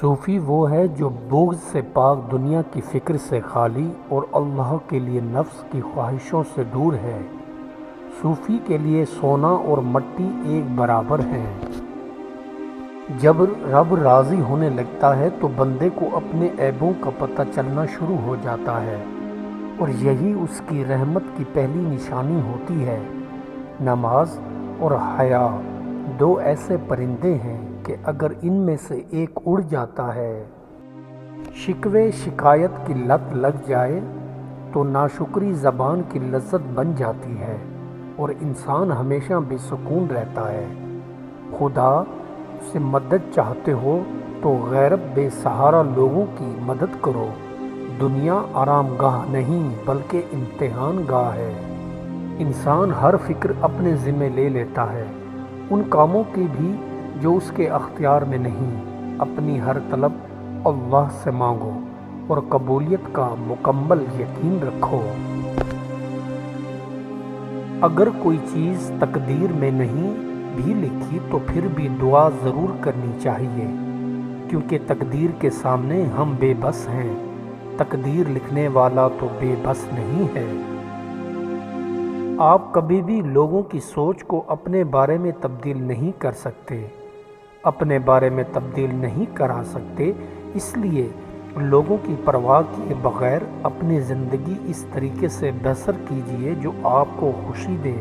صوفی وہ ہے جو بغض سے پاک، دنیا کی فکر سے خالی اور اللہ کے لیے نفس کی خواہشوں سے دور ہے۔ صوفی کے لیے سونا اور مٹی ایک برابر ہیں۔ جب رب راضی ہونے لگتا ہے تو بندے کو اپنے عیبوں کا پتہ چلنا شروع ہو جاتا ہے، اور یہی اس کی رحمت کی پہلی نشانی ہوتی ہے۔ نماز اور حیا دو ایسے پرندے ہیں کہ اگر ان میں سے ایک اڑ جاتا ہے، شکوے شکایت کی لت لگ جائے تو ناشکری زبان کی لذت بن جاتی ہے اور انسان ہمیشہ بے سکون رہتا ہے۔ خدا سے مدد چاہتے ہو تو غیرت بے سہارا لوگوں کی مدد کرو۔ دنیا آرام گاہ نہیں بلکہ امتحان گاہ ہے۔ انسان ہر فکر اپنے ذمہ لے لیتا ہے، ان کاموں کی بھی جو اس کے اختیار میں نہیں۔ اپنی ہر طلب اللہ سے مانگو اور قبولیت کا مکمل یقین رکھو۔ اگر کوئی چیز تقدیر میں نہیں بھی لکھی تو پھر بھی دعا ضرور کرنی چاہیے، کیونکہ تقدیر کے سامنے ہم بے بس ہیں۔ تقدیر لکھنے والا تو بے بس نہیں ہے۔ آپ کبھی بھی لوگوں کی سوچ کو اپنے بارے میں تبدیل نہیں کر سکتے، اپنے بارے میں تبدیل نہیں کرا سکتے، اس لیے لوگوں کی پرواہ کیے بغیر اپنی زندگی اس طریقے سے بسر کیجیے جو آپ کو خوشی دے۔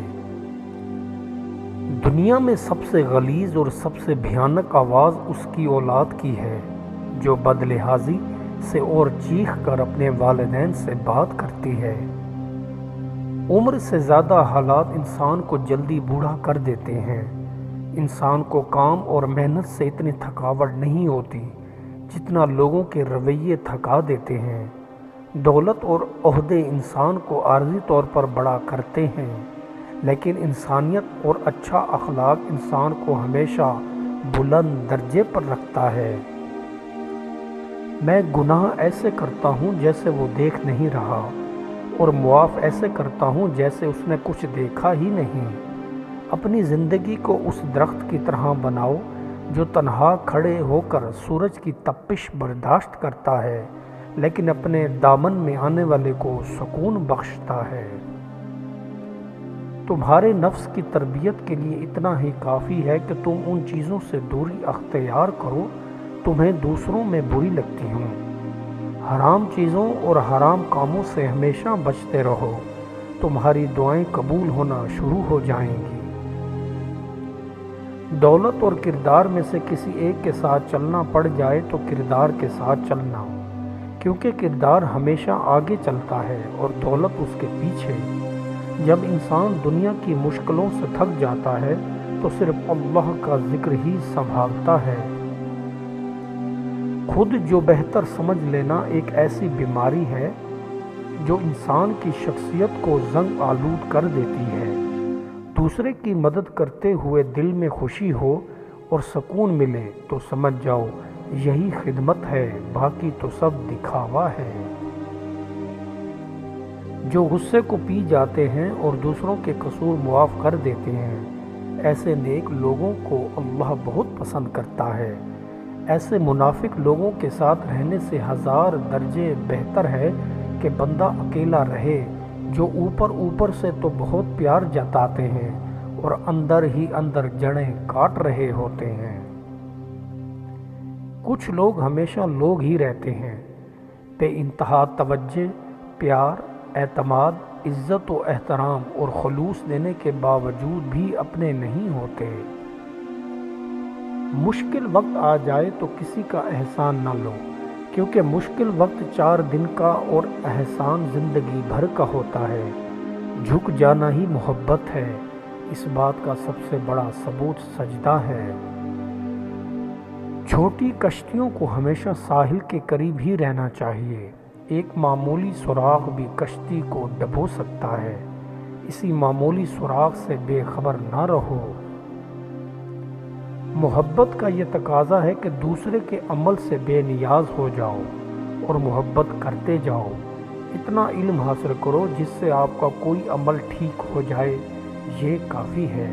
دنیا میں سب سے غلیظ اور سب سے بھیانک آواز اس کی اولاد کی ہے جو بدلحاظی سے اور چیخ کر اپنے والدین سے بات کرتی ہے۔ عمر سے زیادہ حالات انسان کو جلدی بوڑھا کر دیتے ہیں۔ انسان کو کام اور محنت سے اتنی تھکاوٹ نہیں ہوتی جتنا لوگوں کے رویے تھکا دیتے ہیں۔ دولت اور عہدے انسان کو عارضی طور پر بڑا کرتے ہیں، لیکن انسانیت اور اچھا اخلاق انسان کو ہمیشہ بلند درجے پر رکھتا ہے۔ میں گناہ ایسے کرتا ہوں جیسے وہ دیکھ نہیں رہا، اور معاف ایسے کرتا ہوں جیسے اس نے کچھ دیکھا ہی نہیں۔ اپنی زندگی کو اس درخت کی طرح بناؤ جو تنہا کھڑے ہو کر سورج کی تپش برداشت کرتا ہے، لیکن اپنے دامن میں آنے والے کو سکون بخشتا ہے۔ تمہارے نفس کی تربیت کے لیے اتنا ہی کافی ہے کہ تم ان چیزوں سے دوری اختیار کرو تمہیں دوسروں میں بری لگتی ہوں۔ حرام چیزوں اور حرام کاموں سے ہمیشہ بچتے رہو، تمہاری دعائیں قبول ہونا شروع ہو جائیں گی۔ دولت اور کردار میں سے کسی ایک کے ساتھ چلنا پڑ جائے تو کردار کے ساتھ چلنا، کیونکہ کردار ہمیشہ آگے چلتا ہے اور دولت اس کے پیچھے۔ جب انسان دنیا کی مشکلوں سے تھک جاتا ہے تو صرف اللہ کا ذکر ہی سنبھالتا ہے۔ خود جو بہتر سمجھ لینا ایک ایسی بیماری ہے جو انسان کی شخصیت کو زنگ آلود کر دیتی ہے۔ دوسرے کی مدد کرتے ہوئے دل میں خوشی ہو اور سکون ملے تو سمجھ جاؤ یہی خدمت ہے، باقی تو سب دکھاوا ہے۔ جو غصے کو پی جاتے ہیں اور دوسروں کے قصور معاف کر دیتے ہیں، ایسے نیک لوگوں کو اللہ بہت پسند کرتا ہے۔ ایسے منافق لوگوں کے ساتھ رہنے سے ہزار درجے بہتر ہے کہ بندہ اکیلا رہے، جو اوپر سے تو بہت پیار جتاتے ہیں اور اندر ہی اندر جڑیں کاٹ رہے ہوتے ہیں۔ کچھ لوگ ہمیشہ لوگ ہی رہتے ہیں، بے انتہا توجہ، پیار، اعتماد، عزت و احترام اور خلوص دینے کے باوجود بھی اپنے نہیں ہوتے۔ مشکل وقت آ جائے تو کسی کا احسان نہ لو، کیونکہ مشکل وقت 4 دن کا اور احسان زندگی بھر کا ہوتا ہے۔ جھک جانا ہی محبت ہے، اس بات کا سب سے بڑا ثبوت سجدہ ہے۔ چھوٹی کشتیوں کو ہمیشہ ساحل کے قریب ہی رہنا چاہیے۔ ایک معمولی سوراخ بھی کشتی کو ڈبو سکتا ہے، اسی معمولی سوراخ سے بے خبر نہ رہو۔ محبت کا یہ تقاضا ہے کہ دوسرے کے عمل سے بے نیاز ہو جاؤ اور محبت کرتے جاؤ۔ اتنا علم حاصل کرو جس سے آپ کا کوئی عمل ٹھیک ہو جائے، یہ کافی ہے۔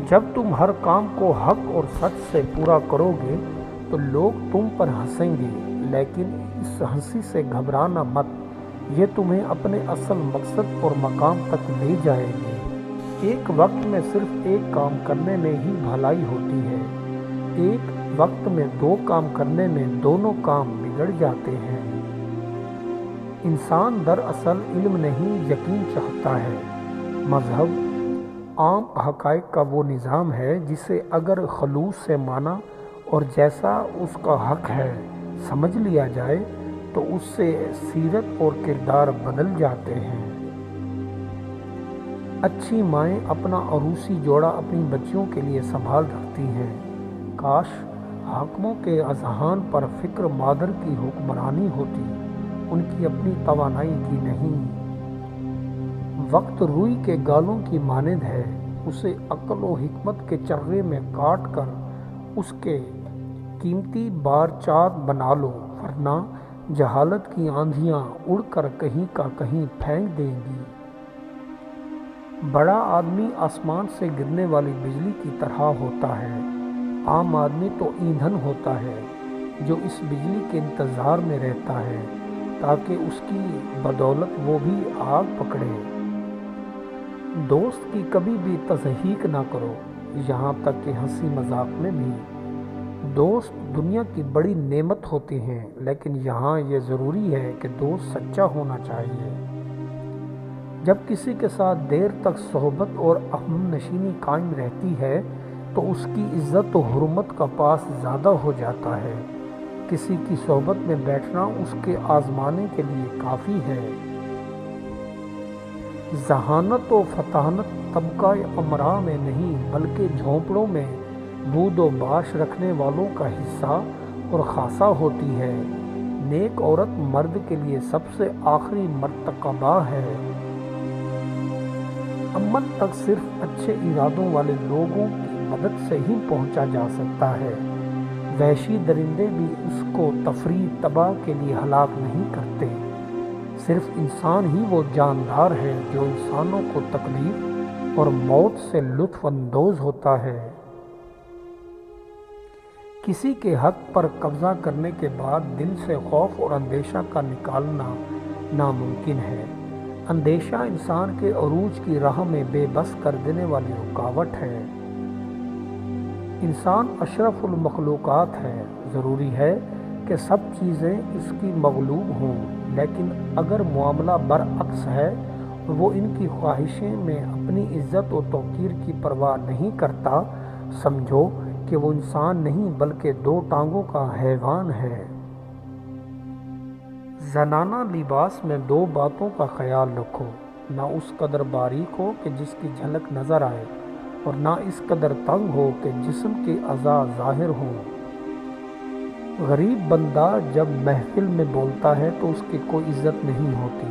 جب تم ہر کام کو حق اور سچ سے پورا کرو گے تو لوگ تم پر ہنسیں گے، لیکن اس ہنسی سے گھبرانا مت، یہ تمہیں اپنے اصل مقصد اور مقام تک لے جائے گی۔ ایک وقت میں صرف ایک کام کرنے میں ہی بھلائی ہوتی ہے، ایک وقت میں دو کام کرنے میں دونوں کام بگڑ جاتے ہیں۔ انسان دراصل علم نہیں، یقین چاہتا ہے۔ مذہب عام حقائق کا وہ نظام ہے جسے اگر خلوص سے مانا اور جیسا اس کا حق ہے سمجھ لیا جائے تو اس سے سیرت اور کردار بدل جاتے ہیں۔ اچھی مائیں اپنا عروسی جوڑا اپنی بچیوں کے لیے سنبھال رکھتی ہیں۔ کاش حاکموں کے اذہان پر فکر مادر کی حکمرانی ہوتی، ان کی اپنی توانائی کی نہیں۔ وقت روئی کے گالوں کی مانند ہے، اسے عقل و حکمت کے چرغے میں کاٹ کر اس کے قیمتی بار چاند بنا لو، ورنہ جہالت کی آندھیاں اڑ کر کہیں کا کہیں پھینک دیں گی۔ بڑا آدمی آسمان سے گرنے والی بجلی کی طرح ہوتا ہے، عام آدمی تو ایندھن ہوتا ہے جو اس بجلی کے انتظار میں رہتا ہے تاکہ اس کی بدولت وہ بھی آگ پکڑے۔ دوست کی کبھی بھی تضحیک نہ کرو، یہاں تک کہ ہنسی مذاق میں بھی۔ دوست دنیا کی بڑی نعمت ہوتے ہیں، لیکن یہاں یہ ضروری ہے کہ دوست سچا ہونا چاہیے۔ جب کسی کے ساتھ دیر تک صحبت اور ہم نشینی قائم رہتی ہے تو اس کی عزت و حرمت کا پاس زیادہ ہو جاتا ہے۔ کسی کی صحبت میں بیٹھنا اس کے آزمانے کے لیے کافی ہے۔ ذہانت و فطانت طبقہ امراء میں نہیں بلکہ جھونپڑوں میں بود و باش رکھنے والوں کا حصہ اور خاصہ ہوتی ہے۔ نیک عورت مرد کے لیے سب سے آخری مرتبہ ہے۔ امن تک صرف اچھے ارادوں والے لوگوں کی مدد سے ہی پہنچا جا سکتا ہے۔ وحشی درندے بھی اس کو تفریح تباہ کے لیے ہلاک نہیں کرتے۔ صرف انسان ہی وہ جاندار ہے جو انسانوں کو تکلیف اور موت سے لطف اندوز ہوتا ہے۔ کسی کے حق پر قبضہ کرنے کے بعد دل سے خوف اور اندیشہ کا نکالنا ناممکن ہے۔ اندیشہ انسان کے عروج کی راہ میں بے بس کر دینے والی رکاوٹ ہے۔ انسان اشرف المخلوقات ہے، ضروری ہے کہ سب چیزیں اس کی مغلوب ہوں، لیکن اگر معاملہ برعکس ہے اور وہ ان کی خواہشیں میں اپنی عزت و توقیر کی پرواہ نہیں کرتا، سمجھو کہ وہ انسان نہیں بلکہ دو ٹانگوں کا حیوان ہے۔ زنانہ لباس میں دو باتوں کا خیال رکھو، نہ اس قدر باریک ہو کہ جس کی جھلک نظر آئے، اور نہ اس قدر تنگ ہو کہ جسم کے اعضاء ظاہر ہوں۔ غریب بندہ جب محفل میں بولتا ہے تو اس کی کوئی عزت نہیں ہوتی۔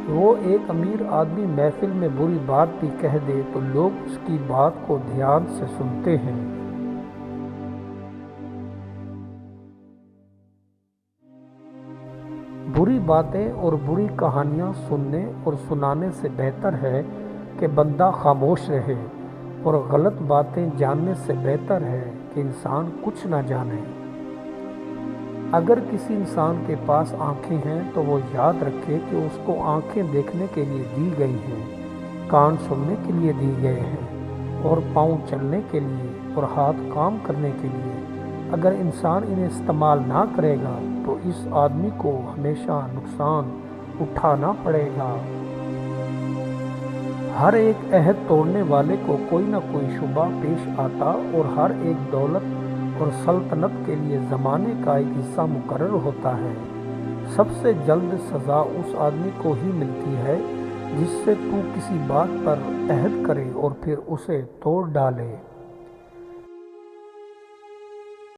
وہ ایک امیر آدمی محفل میں بری بات بھی کہہ دے تو لوگ اس کی بات کو دھیان سے سنتے ہیں۔ بری باتیں اور بری کہانیاں سننے اور سنانے سے بہتر ہے کہ بندہ خاموش رہے، اور غلط باتیں جاننے سے بہتر ہے کہ انسان کچھ نہ جانے۔ اگر کسی انسان کے پاس آنکھیں ہیں تو وہ یاد رکھے کہ اس کو آنکھیں دیکھنے کے لیے دی گئی ہیں، کان سننے کے لیے دی گئے ہیں، اور پاؤں چلنے کے لیے اور ہاتھ کام کرنے کے لیے۔ اگر انسان انہیں استعمال نہ کرے گا تو اس آدمی کو ہمیشہ نقصان اٹھانا پڑے گا۔ ہر ایک عہد توڑنے والے کو کوئی نہ کوئی شبہ پیش آتا، اور ہر ایک دولت اور سلطنت کے لیے زمانے کا ایک حصہ مقرر ہوتا ہے۔ سب سے جلد سزا اس آدمی کو ہی ملتی ہے جس سے تو کسی بات پر عہد کرے اور پھر اسے توڑ ڈالے۔